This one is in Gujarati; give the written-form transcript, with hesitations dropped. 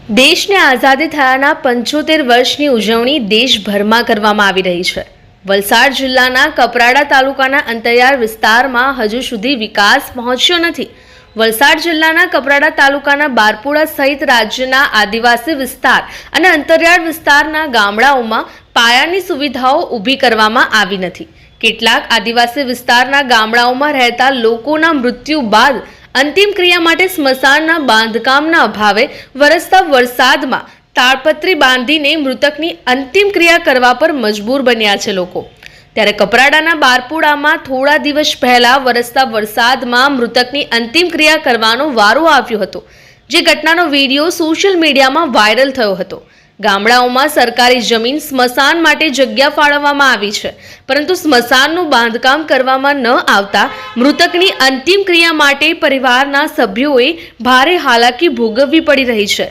દેશને આઝાદી થયાના 75 વર્ષની ઉજવણી દેશભરમાં કરવામાં આવી રહી છે। વલસાડ જિલ્લાના કપરાડા તાલુકાના અંતરિયાળ વિસ્તારમાં હજુ સુધી વિકાસ પહોંચ્યો નથી। વલસાડ જિલ્લાના કપરાડા તાલુકાના બારપુરા સહિત રાજ્યના આદિવાસી વિસ્તાર અને અંતરિયાળ વિસ્તારના ગામડાઓમાં પાયાની સુવિધાઓ ઊભી કરવામાં આવી નથી। કેટલાક આદિવાસી વિસ્તારના ગામડાઓમાં રહેતા લોકોના મૃત્યુ બાદ અંતિમ ક્રિયા માટે સ્મશાનના બાંધકામના અભાવે વરસતા વરસાદમાં તાળપત્રી બાંધીને મૃતકની અંતિમ ક્રિયા કરવા પર મજબૂર બન્યા છે લોકો। ત્યારે કપરાડાના બારપુરામાં થોડા દિવસ પહેલા વરસતા વરસાદમાં મૃતકની અંતિમ ક્રિયા કરવાનો વારો આવ્યો હતો, જે ઘટનાનો વિડીયો સોશિયલ મીડિયામાં વાયરલ થયો હતો। ગામડાઓમાં સરકારી જમીન સ્મશાન માટે જગ્યા ફાળવવામાં આવી છે, પરંતુ સ્મશાનનું બાંધકામ કરવામાં ન આવતા મૃતકની અંતિમ ક્રિયા માટે પરિવારના સભ્યોએ ભારે હાલાકી ભોગવવી પડી રહી છે।